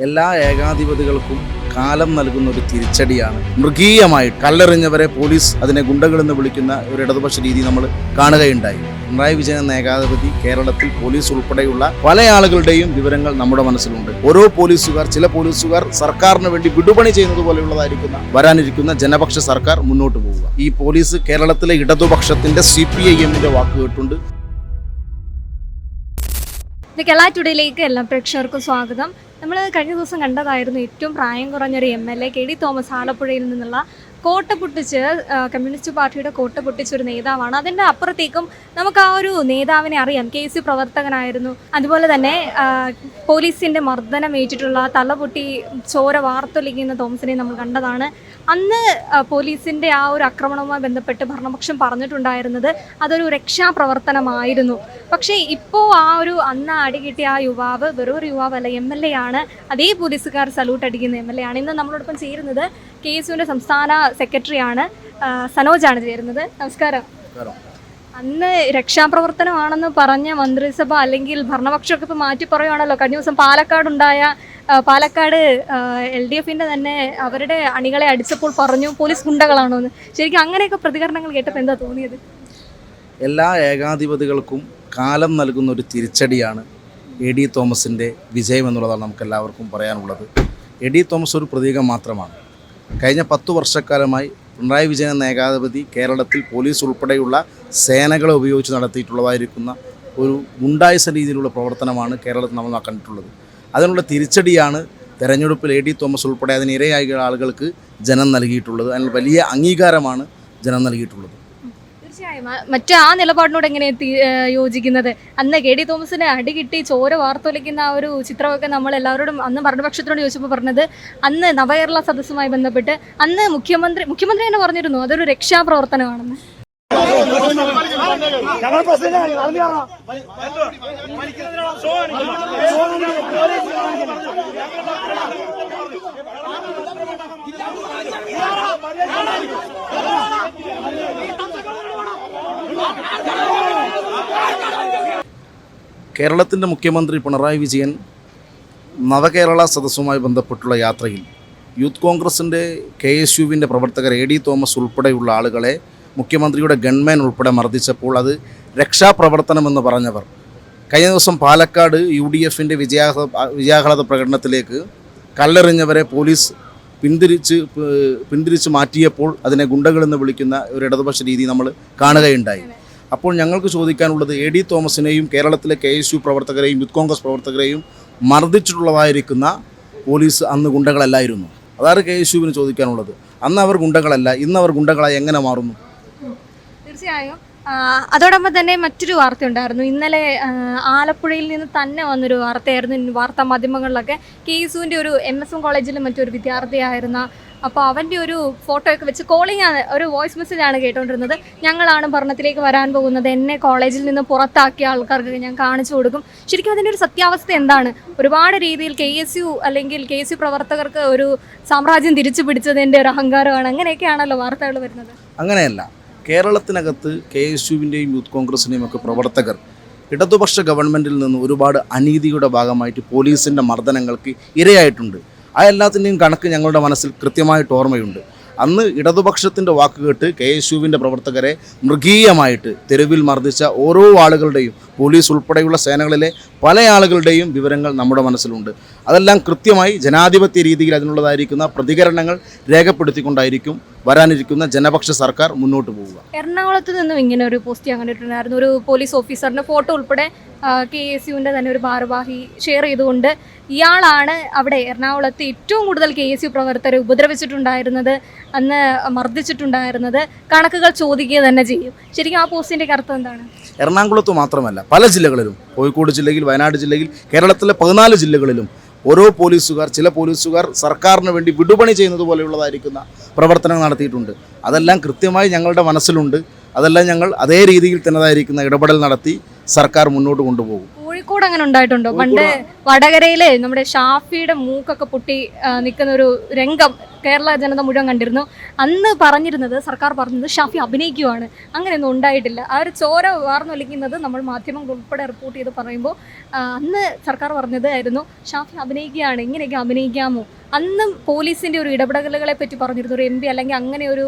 എല്ലാ ഏകാധിപതികൾക്കും കാലം നൽകുന്ന ഒരു തിരിച്ചടിയാണ്. മൃഗീയമായി കല്ലെറിഞ്ഞവരെ പോലീസ് അതിനെ ഗുണ്ടകളെന്ന് വിളിക്കുന്ന ഒരു ഇടതുപക്ഷ രീതി നമ്മൾ കാണുകയുണ്ടായി. പിണറായി വിജയൻ എന്ന ഏകാധിപതി കേരളത്തിൽ പോലീസ് ഉൾപ്പെടെയുള്ള പല ആളുകളുടെയും വിവരങ്ങൾ നമ്മുടെ മനസ്സിലുണ്ട്. ഓരോ ചില പോലീസുകാർ സർക്കാരിന് വേണ്ടി വിടുപണി ചെയ്യുന്നത് പോലെയുള്ളതായിരിക്കുന്ന വരാനിരിക്കുന്ന ജനപക്ഷ സർക്കാർ മുന്നോട്ട് പോവുക. ഈ പോലീസ് കേരളത്തിലെ ഇടതുപക്ഷത്തിന്റെ CPIM വാക്ക് കേട്ടുണ്ട്. കേരള ടുഡേയിലേക്ക് എല്ലാ പ്രേക്ഷകർക്കും സ്വാഗതം. നമ്മൾ കഴിഞ്ഞ ദിവസം കണ്ടതായിരുന്നു ഏറ്റവും പ്രായം കുറഞ്ഞൊരു MLA KD തോമസ് ആലപ്പുഴയിൽ നിന്നുള്ള കോട്ട പൊട്ടിച്ച് കമ്മ്യൂണിസ്റ്റ് പാർട്ടിയുടെ കോട്ട പൊട്ടിച്ചൊരു നേതാവാണ്. അതിൻ്റെ അപ്പുറത്തേക്കും നമുക്ക് ആ ഒരു നേതാവിനെ അറിയാം. KC പ്രവർത്തകനായിരുന്നു. അതുപോലെ തന്നെ പോലീസിൻ്റെ മർദ്ദനമേറ്റിട്ടുള്ള തലപൊട്ടി ചോര വാർത്തൊലിക്കുന്ന തോമസിനെ നമ്മൾ കണ്ടതാണ്. അന്ന് പോലീസിൻ്റെ ആ ഒരു ആക്രമണവുമായി ബന്ധപ്പെട്ട് ഭരണപക്ഷം പറഞ്ഞിട്ടുണ്ടായിരുന്നത് അതൊരു രക്ഷാപ്രവർത്തനമായിരുന്നു. പക്ഷേ ഇപ്പോൾ അന്ന് അടികിട്ടിയ ആ യുവാവ് വെറും ഒരു യുവാവല്ല, MLA ആണ്. അതേ പോലീസുകാർ സല്യൂട്ട് അടിക്കുന്ന MLA ആണ്. ഇന്ന് നമ്മളോടൊപ്പം ചേരുന്നത് KSUവിൻ്റെ സംസ്ഥാന സെക്രട്ടറിയാണ്, സനോജാണ് ചേരുന്നത്. നമസ്കാരം. അന്ന് രക്ഷാപ്രവർത്തനമാണെന്ന് പറഞ്ഞ മന്ത്രിസഭ അല്ലെങ്കിൽ ഭരണപക്ഷമൊക്കെ ഇപ്പോൾ മാറ്റി പറയുകയാണല്ലോ. കഴിഞ്ഞ ദിവസം പാലക്കാട് LDFിൻ്റെ തന്നെ അവരുടെ അണികളെ അടിച്ചപ്പോൾ പറഞ്ഞു പോലീസ് ഗുണ്ടകളാണോ എന്ന്. ശരിക്കും അങ്ങനെയൊക്കെ പ്രതികരണങ്ങൾ കേട്ടപ്പോൾ എന്താ തോന്നിയത്? എല്ലാ ഏകാധിപതികൾക്കും കാലം നൽകുന്ന ഒരു തിരിച്ചടിയാണ് AD തോമസിൻ്റെ വിജയം എന്നുള്ളതാണ് നമുക്കെല്ലാവർക്കും പറയാനുള്ളത്. AD തോമസ് ഒരു പ്രതീകം മാത്രമാണ്. കഴിഞ്ഞ 10 വർഷക്കാലമായി പിണറായി വിജയൻ എന്ന ഏകാധിപതി കേരളത്തിൽ പോലീസ് ഉൾപ്പെടെയുള്ള സേനകളെ ഉപയോഗിച്ച് നടത്തിയിട്ടുള്ളതായിരിക്കുന്ന ഒരു ഗുണ്ടായിസ രീതിയിലുള്ള പ്രവർത്തനമാണ് കേരളത്തിൽ നമ്മൾ കണ്ടിട്ടുള്ളത്. അതിനുള്ള തിരിച്ചടിയാണ് തെരഞ്ഞെടുപ്പിൽ AD തോമസ് ഉൾപ്പെടെ അതിനിരയായ ആളുകൾക്ക് ജനം നൽകിയിട്ടുള്ളത്. അതിന് വലിയ അംഗീകാരമാണ് ജനം നൽകിയിട്ടുള്ളത്. തീർച്ചയായും മറ്റു ആ നിലപാടിനോട് എങ്ങനെ യോജിക്കുന്നത്? അന്ന് KD തോമസിനെ അടികിട്ടി ചോര വാർത്തൊലിക്കുന്ന ആ ഒരു ചിത്രമൊക്കെ നമ്മൾ എല്ലാവരോടും അന്ന് ഭരണപക്ഷത്തിനോട് ചോദിച്ചപ്പോൾ പറഞ്ഞത് അന്ന് നവകേരള സദസ്സുമായി ബന്ധപ്പെട്ട് അന്ന് മുഖ്യമന്ത്രി തന്നെ പറഞ്ഞിരുന്നു അതൊരു രക്ഷാപ്രവർത്തനമാണെന്ന്. കേരളത്തിൻ്റെ മുഖ്യമന്ത്രി പിണറായി വിജയൻ നവകേരള സദസ്സുമായി ബന്ധപ്പെട്ടുള്ള യാത്രയിൽ യൂത്ത് കോൺഗ്രസിൻ്റെ KSUവിൻ്റെ പ്രവർത്തകർ AD തോമസ് ഉൾപ്പെടെയുള്ള ആളുകളെ മുഖ്യമന്ത്രിയുടെ ഗൺമാൻ ഉൾപ്പെടെ മർദ്ദിച്ചപ്പോൾ അത് രക്ഷാപ്രവർത്തനമെന്ന് പറഞ്ഞവർ കഴിഞ്ഞ ദിവസം പാലക്കാട് UDFിൻ്റെ വിജയാഹ്ലാദ പ്രകടനത്തിലേക്ക് കല്ലെറിഞ്ഞവരെ പോലീസ് പിന്തിരിച്ച് മാറ്റിയപ്പോൾ അതിനെ ഗുണ്ടകളെന്ന് വിളിക്കുന്ന ഒരു ഇടതുപക്ഷ രീതി നമ്മൾ കാണുകയുണ്ടായി. അപ്പോൾ ഞങ്ങൾക്ക് ചോദിക്കാനുള്ളത് AD തോമസിനെയും കേരളത്തിലെ KSU പ്രവർത്തകരെയും യൂത്ത് കോൺഗ്രസ് പ്രവർത്തകരെയും മർദ്ദിച്ചിട്ടുള്ളതായിരിക്കുന്ന പോലീസ് അന്ന് ഗുണ്ടകളല്ലായിരുന്നു. അതാണ് KSUവിന് ചോദിക്കാനുള്ളത്. അന്ന് അവർ ഗുണ്ടകളല്ല, ഇന്ന് അവർ ഗുണ്ടകളായി എങ്ങനെ മാറുന്നു? തീർച്ചയായും. അതോടൊപ്പം തന്നെ മറ്റൊരു വാർത്ത ഉണ്ടായിരുന്നു. ഇന്നലെ ആലപ്പുഴയിൽ നിന്ന് തന്നെ വന്നൊരു വാർത്തയായിരുന്നു വാർത്താ മാധ്യമങ്ങളിലൊക്കെ. KSUവിൻ്റെ ഒരു MSM കോളേജിലെ മറ്റൊരു വിദ്യാർത്ഥിയായിരുന്ന, അപ്പോൾ അവൻ്റെ ഒരു ഫോട്ടോയൊക്കെ വെച്ച് കോളിംഗ് ഒരു വോയിസ് മെസ്സേജാണ് കേട്ടുകൊണ്ടിരുന്നത്. ഞങ്ങളാണ് ഭരണത്തിലേക്ക് വരാൻ പോകുന്നത്, എന്നെ കോളേജിൽ നിന്ന് പുറത്താക്കിയ ആൾക്കാർക്ക് ഞാൻ കാണിച്ചു കൊടുക്കും. ശരിക്കും അതിൻ്റെ ഒരു സത്യാവസ്ഥ എന്താണ്? ഒരുപാട് രീതിയിൽ KSU അല്ലെങ്കിൽ KSU പ്രവർത്തകർക്ക് ഒരു സാമ്രാജ്യം തിരിച്ചു പിടിച്ചതിൻ്റെ ഒരു അഹങ്കാരമാണ്. അങ്ങനെയൊക്കെയാണല്ലോ വാർത്തകൾ വരുന്നത്. അങ്ങനെയല്ല. കേരളത്തിനകത്ത് KSUവിൻ്റെയും യൂത്ത് കോൺഗ്രസിൻ്റെയും ഒക്കെ പ്രവർത്തകർ ഇടതുപക്ഷ ഗവൺമെൻറ്റിൽ നിന്ന് ഒരുപാട് അനീതിയുടെ ഭാഗമായിട്ട് പോലീസിൻ്റെ മർദ്ദനങ്ങൾക്ക് ഇരയായിട്ടുണ്ട്. ആ എല്ലാത്തിൻ്റെയും കണക്ക് ഞങ്ങളുടെ മനസ്സിൽ കൃത്യമായിട്ട് ഓർമ്മയുണ്ട്. അന്ന് ഇടതുപക്ഷത്തിൻ്റെ വാക്കുകേട്ട് KSUവിൻ്റെ പ്രവർത്തകരെ മൃഗീയമായിട്ട് തെരുവിൽ മർദ്ദിച്ച ഓരോ ആളുകളുടെയും പോലീസ് ഉൾപ്പെടെയുള്ള സേനകളിലെ പല ആളുകളുടെയും വിവരങ്ങൾ നമ്മുടെ മനസ്സിലുണ്ട്. അതെല്ലാം കൃത്യമായി ജനാധിപത്യ രീതിയിൽ അതിനുള്ളതായിരിക്കുന്ന പ്രതികരണങ്ങൾ രേഖപ്പെടുത്തിക്കൊണ്ടായിരിക്കും വരാനിരിക്കുന്ന ജനപക്ഷ സർക്കാർ മുന്നോട്ട് പോവുക. എറണാകുളത്ത് നിന്നും ഇങ്ങനെ ഒരു പോസ്റ്റ് ഞാൻ കണ്ടിട്ടുണ്ടായിരുന്നു. ഒരു പോലീസ് ഓഫീസറിൻ്റെ ഫോട്ടോ ഉൾപ്പെടെ KSUവിൻ്റെ തന്നെ ഒരു ഭാരവാഹി ഷെയർ ചെയ്തുകൊണ്ട് ഇയാളാണ് അവിടെ എറണാകുളത്ത് ഏറ്റവും കൂടുതൽ KSU പ്രവർത്തകരെ ഉപദ്രവിച്ചിട്ടുണ്ടായിരുന്നത്, അന്ന് മർദ്ദിച്ചിട്ടുണ്ടായിരുന്നത്, കണക്കുകൾ ചോദിക്കുക തന്നെ ചെയ്യും. ശരിക്കും ആ പോസ്റ്റിൻ്റെ അർത്ഥം എന്താണ്? എറണാകുളത്ത് മാത്രമല്ല, പല ജില്ലകളിലും, കോഴിക്കോട് ജില്ലയിൽ, വയനാട് ജില്ലയിൽ, കേരളത്തിലെ 14 ജില്ലകളിലും ചില പോലീസുകാർ സർക്കാരിന് വേണ്ടി വിടുപണി ചെയ്യുന്നത് പോലെയുള്ളതായിരിക്കുന്ന പ്രവർത്തനങ്ങൾ നടത്തിയിട്ടുണ്ട്. അതെല്ലാം കൃത്യമായി ഞങ്ങളുടെ മനസ്സിലുണ്ട്. അതെല്ലാം ഞങ്ങൾ അതേ രീതിയിൽ തന്നെതായിരിക്കുന്ന ഇടപെടൽ നടത്തി സർക്കാർ മുന്നോട്ട് കൊണ്ടുപോകും. കോഴിക്കോട് അങ്ങനെ ഉണ്ടായിട്ടുണ്ടോ? പണ്ട് വടകരയിലെ നമ്മുടെ ഷാഫിയുടെ മൂക്കൊക്കെ പൊട്ടി നിൽക്കുന്ന ഒരു രംഗം കേരള ജനത മുഴുവൻ കണ്ടിരുന്നു. അന്ന് പറഞ്ഞിരുന്നത്, സർക്കാർ പറഞ്ഞത് ഷാഫി അഭിനയിക്കുവാണ്. അങ്ങനെയൊന്നും ഉണ്ടായിട്ടില്ല. ആ ഒരു ചോര വാർന്നൊലിക്കുന്നത് നമ്മൾ മാധ്യമങ്ങൾ ഉൾപ്പെടെ റിപ്പോർട്ട് ചെയ്ത് പറയുമ്പോൾ അന്ന് സർക്കാർ പറഞ്ഞതായിരുന്നു ഷാഫി അഭിനയിക്കുകയാണ്, ഇങ്ങനെയൊക്കെ അഭിനയിക്കാമോ. അന്നും പോലീസിൻ്റെ ഒരു ഇടപെടലുകളെ പറ്റി പറഞ്ഞിരുന്നു. ഒരു MP അല്ലെങ്കിൽ അങ്ങനെ ഒരു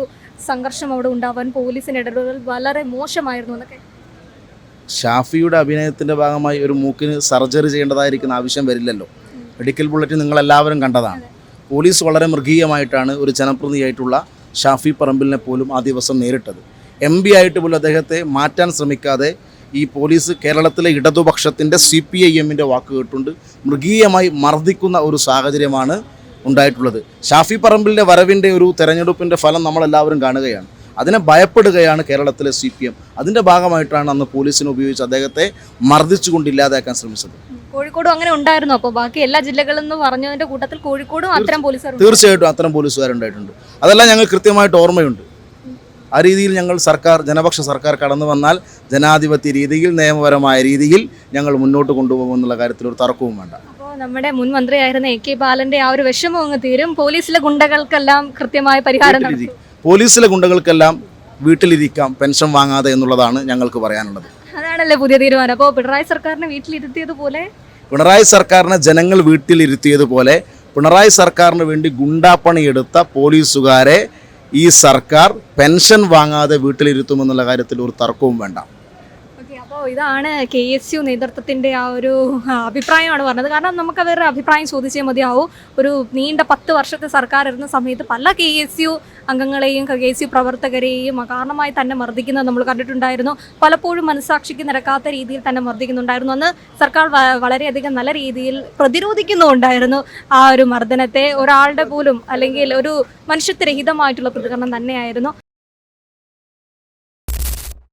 സംഘർഷം അവിടെ ഉണ്ടാവാൻ പോലീസിൻ്റെ ഇടപെടൽ വളരെ മോശമായിരുന്നു എന്നൊക്കെ. ഷാഫിയുടെ അഭിനയത്തിൻ്റെ ഭാഗമായി ഒരു മൂക്കിന് സർജറി ചെയ്യേണ്ടതായിരിക്കുന്ന ആവശ്യം വരില്ലല്ലോ. മെഡിക്കൽ ബുള്ളറ്റിൻ നിങ്ങളെല്ലാവരും കണ്ടതാണ്. പോലീസ് വളരെ മൃഗീയമായിട്ടാണ് ഒരു ജനപ്രതിനിധിയായിട്ടുള്ള ഷാഫി പറമ്പിലിനെ പോലും ആ ദിവസം നേരിട്ടത്. MP ആയിട്ട് പോലും അദ്ദേഹത്തെ മാറ്റാൻ ശ്രമിക്കാതെ ഈ പോലീസ് കേരളത്തിലെ ഇടതുപക്ഷത്തിൻ്റെ CPIMൻ്റെ വാക്ക് കേട്ടുകൊണ്ട് മൃഗീയമായി മർദ്ദിക്കുന്ന ഒരു സാഹചര്യമാണ് ഉണ്ടായിട്ടുള്ളത്. ഷാഫി പറമ്പിലിൻ്റെ വരവിൻ്റെ ഒരു തെരഞ്ഞെടുപ്പിൻ്റെ ഫലം നമ്മളെല്ലാവരും കാണുകയാണ്. അതിനെ ഭയപ്പെടുകയാണ് കേരളത്തിലെ CPM. അതിൻ്റെ ഭാഗമായിട്ടാണ് അന്ന് പോലീസിനെ ഉപയോഗിച്ച് അദ്ദേഹത്തെ മർദ്ദിച്ചുകൊണ്ട് ഇല്ലാതാക്കാൻ ശ്രമിച്ചത്. കോഴിക്കോടും അങ്ങനെ ഉണ്ടായിരുന്നു. അപ്പോൾ ബാക്കി എല്ലാ ജില്ലകളിൽ നിന്ന് പറഞ്ഞതിൻ്റെ കൂട്ടത്തിൽ കോഴിക്കോടും അത്തരം പോലീസുകാർ തീർച്ചയായിട്ടും അത്തരം പോലീസുകാരുണ്ടായിട്ടുണ്ട്. അതെല്ലാം ഞങ്ങൾ കൃത്യമായിട്ട് ഓർമ്മയുണ്ട്. ആ രീതിയിൽ ഞങ്ങൾ ജനപക്ഷ സർക്കാർ കടന്നു വന്നാൽ ജനാധിപത്യ രീതിയിൽ നിയമപരമായ രീതിയിൽ ഞങ്ങൾ മുന്നോട്ട് കൊണ്ടുപോകുമെന്നുള്ള കാര്യത്തിൽ ഒരു തർക്കവും വേണ്ട. അപ്പോൾ നമ്മുടെ മുൻ മന്ത്രിയായിരുന്ന AK ബാലന്റെ ആ ഒരു വിഷമം അങ്ങ് തീരും. പോലീസിലെ ഗുണ്ടകൾക്കെല്ലാം കൃത്യമായ പരിഹാരം നടക്കും. പോലീസിലെ ഗുണ്ടകൾക്കെല്ലാം വീട്ടിലിരിക്കാം പെൻഷൻ വാങ്ങാതെ എന്നുള്ളതാണ് ഞങ്ങൾക്ക് പറയാനുള്ളത്. അതാണല്ലേ പുതിയ തീരുമാനം. അപ്പോൾ പിണറായി സർക്കാരിനെ വീട്ടിലിരുത്തിയതുപോലെ പിണറായി സർക്കാരിനെ ജനങ്ങൾ വീട്ടിലിരുത്തിയതുപോലെ പിണറായി സർക്കാരിന് വേണ്ടി ഗുണ്ടാപ്പണിയെടുത്ത പോലീസുകാരെ ഈ സർക്കാർ പെൻഷൻ വാങ്ങാതെ വീട്ടിലിരുത്തുമെന്നുള്ള കാര്യത്തിൽ ഒരു തർക്കവും വേണ്ട. അപ്പോൾ ഇതാണ് KSU നേതൃത്വത്തിൻ്റെ ആ ഒരു അഭിപ്രായമാണ് പറഞ്ഞത്. കാരണം നമുക്ക് അവരുടെ അഭിപ്രായം ചോദിച്ചേ മതിയാവും. ഒരു നീണ്ട 10 വർഷത്തെ സർക്കാർ ഇരുന്ന സമയത്ത് പല KSU അംഗങ്ങളെയും KSU പ്രവർത്തകരെയും അകാരണമായി തന്നെ മർദ്ദിക്കുന്നത് നമ്മൾ കണ്ടിട്ടുണ്ടായിരുന്നു. പലപ്പോഴും മനസ്സാക്ഷിക്ക് നിരക്കാത്ത രീതിയിൽ തന്നെ മർദ്ദിക്കുന്നുണ്ടായിരുന്നു. അന്ന് സർക്കാർ വളരെയധികം നല്ല രീതിയിൽ പ്രതിരോധിക്കുന്നുണ്ടായിരുന്നു ആ ഒരു മർദ്ദനത്തെ. ഒരാളുടെ പോലും അല്ലെങ്കിൽ ഒരു മനുഷ്യത്വരഹിതമായിട്ടുള്ള പ്രതികരണം തന്നെയായിരുന്നു.